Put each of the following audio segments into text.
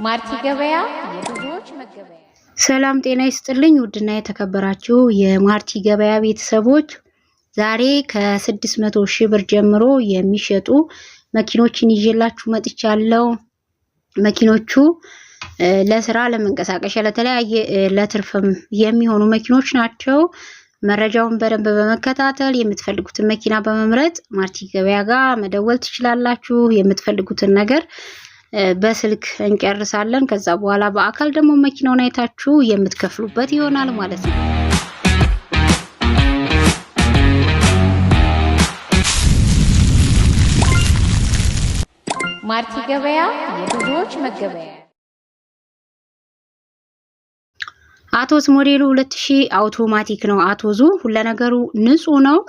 ማርቲ ገበያ የብዙዎች መገበያ። ሰላም ጤና ይስጥልኝ ውድና የተከበራችሁ የማርቲ ገበያ ቤተሰቦች፣ ዛሬ ከ600 ሺህ ብር ጀምሮ የሚሸጡ መኪኖችን ይዤላችሁ መጥቻለሁ። መኪኖቹ ለስራ ለመንቀሳቀሻ ለተለያየ ለትርፍም የሚሆኑ መኪኖች ናቸው። መረጃውን በደንብ በመከታተል የምትፈልጉትን መኪና በመምረጥ ማርቲ ገበያ ጋር መደወል ትችላላችሁ። የምትፈልጉትን ነገር በስልክ እንጨርሳለን። ከዛ በኋላ በአካል ደግሞ መኪናውን አይታችሁ የምትከፍሉበት ይሆናል ማለት ነው። ማርቲ ገበያ የብዙዎች መገበያ። አቶዝ ሞዴሉ 2000 አውቶማቲክ ነው። አቶዙ ሁሉ ነገሩ ንጹህ ነው።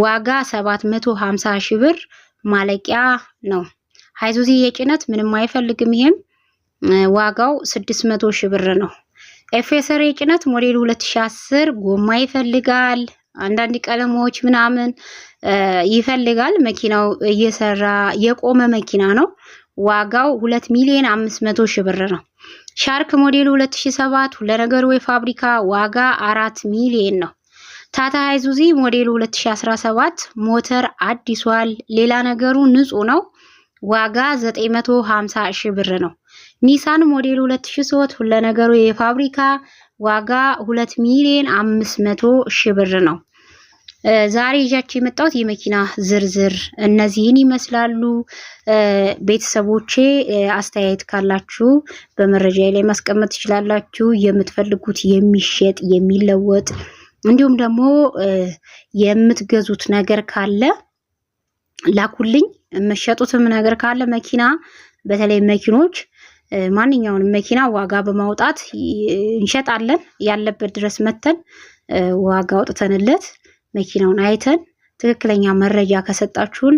ዋጋ 750 ሺህ ብር ማለቂያ ነው። ሃይዙዚ የጭነት ምንም አይፈልግም። ይሄም ዋጋው 600 ሺህ ብር ነው። ኤፍኤስአር የጭነት ሞዴሉ 2010 ጎማ ይፈልጋል። አንዳንድ ቀለሞች ምናምን ይፈልጋል። መኪናው እየሰራ የቆመ መኪና ነው። ዋጋው 2,500,000 ሺህ ብር ነው። ሻርክ ሞዴሉ 2007 ሁሉ ነገሩ የፋብሪካ ዋጋ 4 ሚሊዮን ነው። ታታ ሃይዙዚ ሞዴሉ 2017 ሞተር አዲሷል። ሌላ ነገሩ ንጹህ ነው። ዋጋ 950 ሺህ ብር ነው። ኒሳን ሞዴሉ 2003 ሁሉ ነገሩ የፋብሪካ ዋጋ 2,500,000 ሺህ ብር ነው። ዛሬ ይዣችሁ የመጣሁት የመኪና ዝርዝር እነዚህን ይመስላሉ። ቤተሰቦቼ አስተያየት ካላችሁ በመረጃ ላይ ማስቀመጥ ትችላላችሁ። የምትፈልጉት የሚሸጥ የሚለወጥ እንዲሁም ደግሞ የምትገዙት ነገር ካለ ላኩልኝ። የምትሸጡትም ነገር ካለ መኪና በተለይ መኪኖች ማንኛውንም መኪና ዋጋ በማውጣት እንሸጣለን። ያለበት ድረስ መተን ዋጋ አውጥተንለት መኪናውን አይተን ትክክለኛ መረጃ ከሰጣችሁን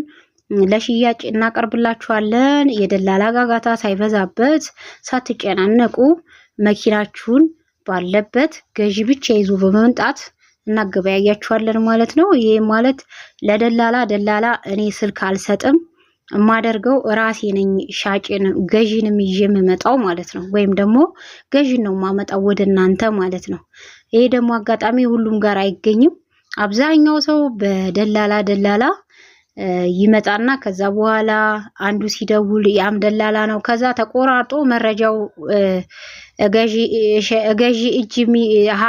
ለሽያጭ እናቀርብላችኋለን። የደላላ ጋጋታ ሳይበዛበት ሳትጨናነቁ መኪናችሁን ባለበት ገዢ ብቻ ይዞ በመምጣት እናገበያያችኋለን ማለት ነው። ይሄ ማለት ለደላላ እኔ ስልክ አልሰጥም። የማደርገው ራሴ ነኝ ሻጭን ገዢንም ይዤ የምመጣው ማለት ነው። ወይም ደግሞ ገዢን ነው ማመጣው ወደ እናንተ ማለት ነው። ይሄ ደግሞ አጋጣሚ ሁሉም ጋር አይገኝም። አብዛኛው ሰው በደላላ ይመጣና ከዛ በኋላ አንዱ ሲደውል ያም ደላላ ነው። ከዛ ተቆራርጦ መረጃው ገዢ እጅ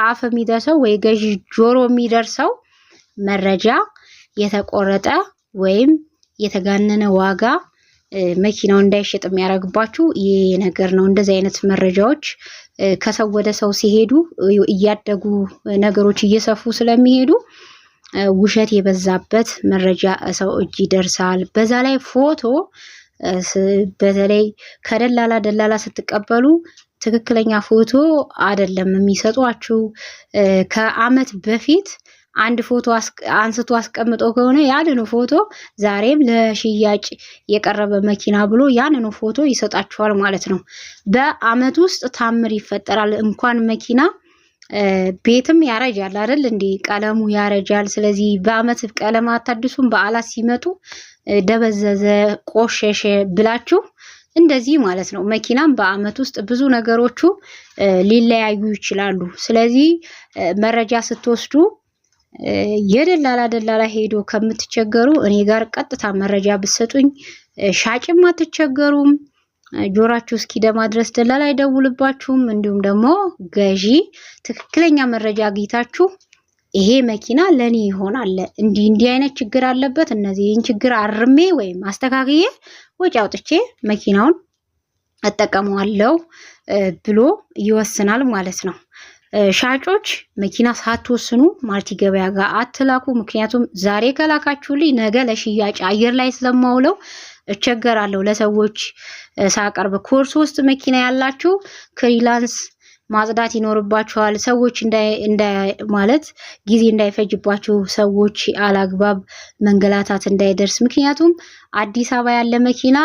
አፍ የሚደርሰው ወይ ገዢ ጆሮ የሚደርሰው መረጃ የተቆረጠ ወይም የተጋነነ ዋጋ መኪናው እንዳይሸጥ የሚያደርግባችሁ ይሄ ነገር ነው። እንደዚህ አይነት መረጃዎች ከሰው ወደ ሰው ሲሄዱ እያደጉ ነገሮች እየሰፉ ስለሚሄዱ ውሸት የበዛበት መረጃ ሰው እጅ ይደርሳል። በዛ ላይ ፎቶ በተለይ ከደላላ ስትቀበሉ ትክክለኛ ፎቶ አይደለም የሚሰጧችሁ። ከአመት በፊት አንድ ፎቶ አንስቶ አስቀምጦ ከሆነ ያንኑ ፎቶ ዛሬም ለሽያጭ የቀረበ መኪና ብሎ ያንኑ ፎቶ ይሰጣችኋል ማለት ነው። በአመት ውስጥ ታምር ይፈጠራል። እንኳን መኪና ቤትም ያረጃል አይደል እንዴ? ቀለሙ ያረጃል። ስለዚህ በአመት ቀለም አታድሱም። በዓላት ሲመጡ ደበዘዘ ቆሸሸ ብላችሁ እንደዚህ ማለት ነው። መኪናም በአመት ውስጥ ብዙ ነገሮቹ ሊለያዩ ይችላሉ። ስለዚህ መረጃ ስትወስዱ የደላላ ሄዶ ከምትቸገሩ እኔ ጋር ቀጥታ መረጃ ብትሰጡኝ ሻጭም አትቸገሩም። ጆራችሁ እስኪደማ ድረስ ደላላ አይደውልባችሁም። እንዲሁም ደግሞ ገዢ ትክክለኛ መረጃ አግኝታችሁ ይሄ መኪና ለኔ ይሆናል እንዲህ አይነት ችግር አለበት እነዚህን ችግር አርሜ ወይም አስተካክዬ ወጪ አውጥቼ መኪናውን እጠቀመዋለሁ ብሎ ይወስናል ማለት ነው። ሻጮች መኪና ሳትወስኑ ማርቲ ገበያ ጋር አትላኩ። ምክንያቱም ዛሬ ከላካችሁልኝ ነገ ለሽያጭ አየር ላይ ስለማውለው እቸገራለሁ። ለሰዎች ሳቀርብ ኮርስ ውስጥ መኪና ያላችሁ ክሊራንስ ማጽዳት ይኖርባችኋል። ሰዎች ማለት ጊዜ እንዳይፈጅባችሁ፣ ሰዎች አላግባብ መንገላታት እንዳይደርስ። ምክንያቱም አዲስ አበባ ያለ መኪና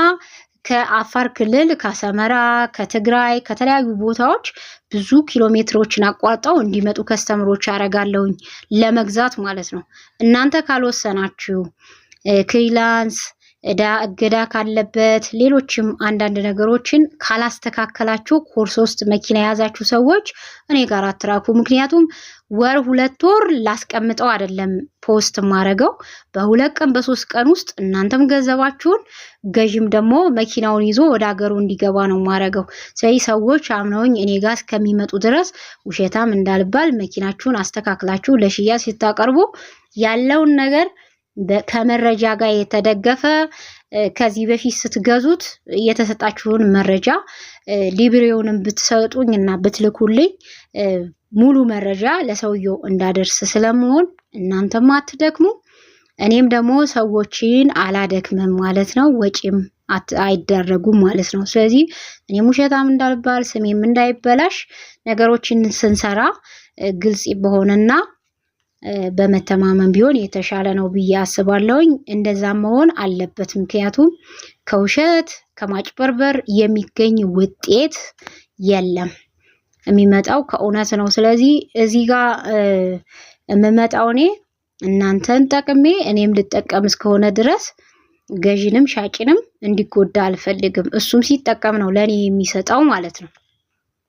ከአፋር ክልል ከሰመራ ከትግራይ ከተለያዩ ቦታዎች ብዙ ኪሎ ሜትሮችን አቋርጠው እንዲመጡ ከስተምሮች አረጋለሁኝ ለመግዛት ማለት ነው። እናንተ ካልወሰናችሁ ክሊራንስ እገዳ ካለበት ሌሎችም አንዳንድ ነገሮችን ካላስተካከላችሁ ኮርስ ውስጥ መኪና የያዛችሁ ሰዎች እኔ ጋር አትራኩ። ምክንያቱም ወር 2 ወር ላስቀምጠው አይደለም ፖስት ማረገው በ2 ቀን በ3 ቀን ውስጥ እናንተም ገንዘባችሁን ገዥም ደግሞ መኪናውን ይዞ ወደ ሀገሩ እንዲገባ ነው ማረገው። ስለዚህ ሰዎች አምነውኝ እኔ ጋር እስከሚመጡ ድረስ ውሸታም እንዳልባል መኪናችሁን አስተካክላችሁ ለሽያጭ ስታቀርቡ ያለውን ነገር ከመረጃ ጋር የተደገፈ ከዚህ በፊት ስትገዙት የተሰጣችሁን መረጃ ሊብሬውንም ብትሰጡኝና ብትልኩልኝ ሙሉ መረጃ ለሰውየው እንዳደርስ ስለመሆን እናንተም አትደክሙ እኔም ደግሞ ሰዎችን አላደክምም ማለት ነው። ወጪም አይደረጉም ማለት ነው። ስለዚህ እኔም ውሸታም እንዳልባል ስሜም እንዳይበላሽ ነገሮችን ስንሰራ ግልጽ በሆነና በመተማመን ቢሆን የተሻለ ነው ብዬ አስባለሁኝ። እንደዛ መሆን አለበት። ምክንያቱም ከውሸት ከማጭበርበር የሚገኝ ውጤት የለም። የሚመጣው ከእውነት ነው። ስለዚህ እዚህ ጋር የምመጣው እኔ እናንተን ጠቅሜ እኔም ልጠቀም እስከሆነ ድረስ ገዥንም ሻጭንም እንዲጎዳ አልፈልግም። እሱም ሲጠቀም ነው ለኔ የሚሰጠው ማለት ነው።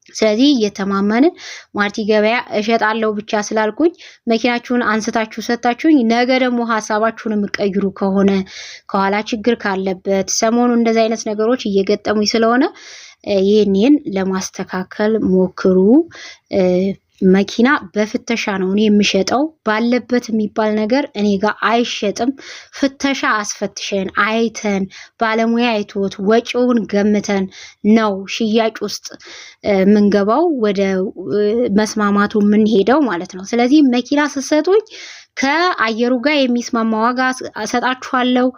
ስለዚህ እየተማመንን ማርቲ ገበያ እሸጣለሁ ብቻ ስላልኩኝ መኪናችሁን አንስታችሁ ሰጣችሁኝ ነገ ደግሞ ሐሳባችሁን የምትቀይሩ ከሆነ ከኋላ ችግር ካለበት ሰሞኑ እንደዚህ አይነት ነገሮች እየገጠሙኝ ስለሆነ ይሄንን ለማስተካከል ሞክሩ። መኪና በፍተሻ ነው እኔ የምሸጠው ባለበት የሚባል ነገር እኔ ጋር አይሸጥም። ፍተሻ አስፈትሸን አይተን ባለሙያ አይቶት ወጪውን ገምተን ነው ሽያጭ ውስጥ ምንገባው ወደ መስማማቱ ምን ሄደው ማለት ነው። ስለዚህ መኪና ስትሰጡኝ ከአየሩ ጋር የሚስማማ ዋጋ አሰጣችኋለሁ።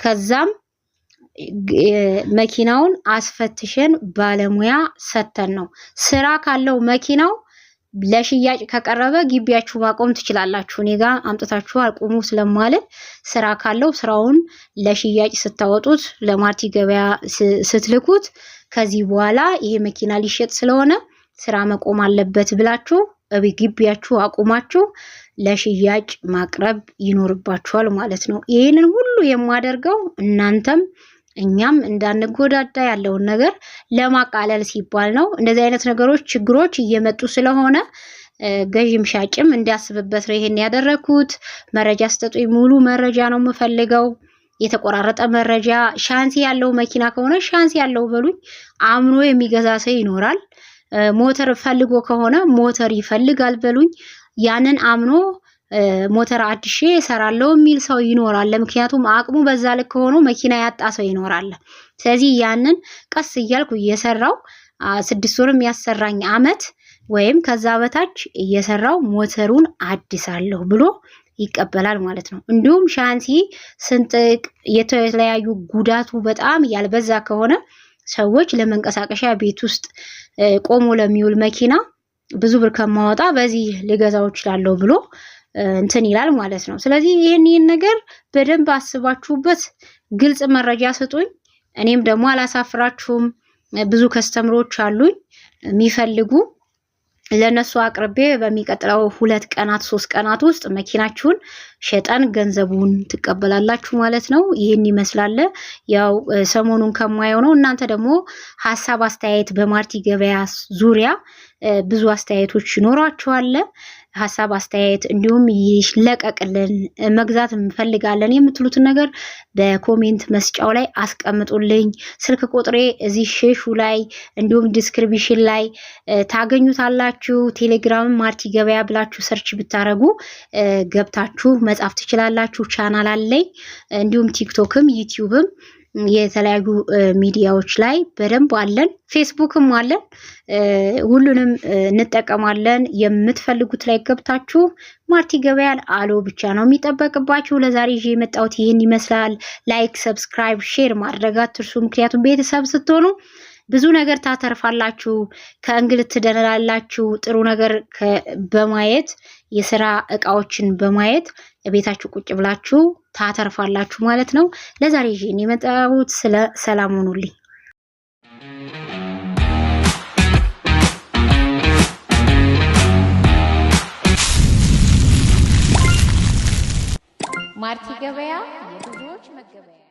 ከዛም መኪናውን አስፈትሸን ባለሙያ ሰተን ነው ስራ ካለው መኪናው ለሽያጭ ከቀረበ ግቢያችሁ ማቆም ትችላላችሁ። እኔ ጋር አምጥታችሁ አቁሙ ስለማለት ስራ ካለው ስራውን ለሽያጭ ስታወጡት ለማርቲ ገበያ ስትልኩት ከዚህ በኋላ ይሄ መኪና ሊሸጥ ስለሆነ ስራ መቆም አለበት ብላችሁ ግቢያችሁ አቁማችሁ ለሽያጭ ማቅረብ ይኖርባችኋል ማለት ነው። ይሄንን ሁሉ የማደርገው እናንተም እኛም እንዳንጎዳዳ ያለውን ነገር ለማቃለል ሲባል ነው። እንደዚህ አይነት ነገሮች ችግሮች እየመጡ ስለሆነ ገዥም ሻጭም እንዲያስብበት ነው ይሄን ያደረኩት። መረጃ ስጠጡኝ ሙሉ መረጃ ነው የምፈልገው። የተቆራረጠ መረጃ ሻንሲ ያለው መኪና ከሆነ ሻንሲ ያለው በሉኝ። አምኖ የሚገዛ ሰው ይኖራል። ሞተር ፈልጎ ከሆነ ሞተር ይፈልጋል በሉኝ። ያንን አምኖ ሞተር አድሼ እሰራለሁ የሚል ሰው ይኖራል። ምክንያቱም አቅሙ በዛ ልክ ሆኖ መኪና ያጣ ሰው ይኖራል። ስለዚህ ያንን ቀስ እያልኩ እየሰራው 6 ወርም ያሰራኝ አመት ወይም ከዛ በታች እየሰራው ሞተሩን አድሳለሁ ብሎ ይቀበላል ማለት ነው። እንዲሁም ሻንሲ ስንጥቅ የተለያዩ ጉዳቱ በጣም ያልበዛ ከሆነ ሰዎች ለመንቀሳቀሻ ቤት ውስጥ ቆሞ ለሚውል መኪና ብዙ ብር ከማወጣ በዚህ ልገዛው እችላለሁ ብሎ እንትን ይላል ማለት ነው። ስለዚህ ይሄን ነገር በደንብ አስባችሁበት ግልጽ መረጃ ስጡኝ። እኔም ደግሞ አላሳፍራችሁም። ብዙ ከስተምሮች አሉኝ የሚፈልጉ ለነሱ አቅርቤ በሚቀጥለው 2 ቀናት 3 ቀናት ውስጥ መኪናችሁን ሸጠን ገንዘቡን ትቀበላላችሁ ማለት ነው። ይሄን ይመስላል። ያው ሰሞኑን ከማየው ነው። እናንተ ደግሞ ሐሳብ አስተያየት በማርቲ ገበያ ዙሪያ ብዙ አስተያየቶች ይኖራችኋል። ሐሳብ አስተያየት እንዲሁም ይለቀቅልን መግዛት እንፈልጋለን የምትሉትን ነገር በኮሜንት መስጫው ላይ አስቀምጡልኝ። ስልክ ቁጥሬ እዚህ ሼሹ ላይ እንዲሁም ዲስክሪፕሽን ላይ ታገኙታላችሁ። ቴሌግራም ማርቲ ገበያ ብላችሁ ሰርች ብታረጉ ገብታችሁ መጻፍ ትችላላችሁ። ቻናል አለኝ። እንዲሁም ቲክቶክም ዩቲዩብም የተለያዩ ሚዲያዎች ላይ በደንብ አለን። ፌስቡክም አለን። ሁሉንም እንጠቀማለን። የምትፈልጉት ላይ ገብታችሁ ማርቲ ገበያን አሎ ብቻ ነው የሚጠበቅባችሁ። ለዛሬ ይዤ የመጣሁት ይህን ይመስላል። ላይክ፣ ሰብስክራይብ፣ ሼር ማድረግ አትርሱ። ምክንያቱም ቤተሰብ ስትሆኑ ብዙ ነገር ታተርፋላችሁ፣ ከእንግልት ትድናላችሁ። ጥሩ ነገር በማየት የስራ እቃዎችን በማየት ቤታችሁ ቁጭ ብላችሁ ታተርፋላችሁ ማለት ነው። ለዛሬ ይሄን የመጣሁት ስለ ሰላም ሆኑልኝ። ማርቲ ገበያ የብዙዎች መገበያ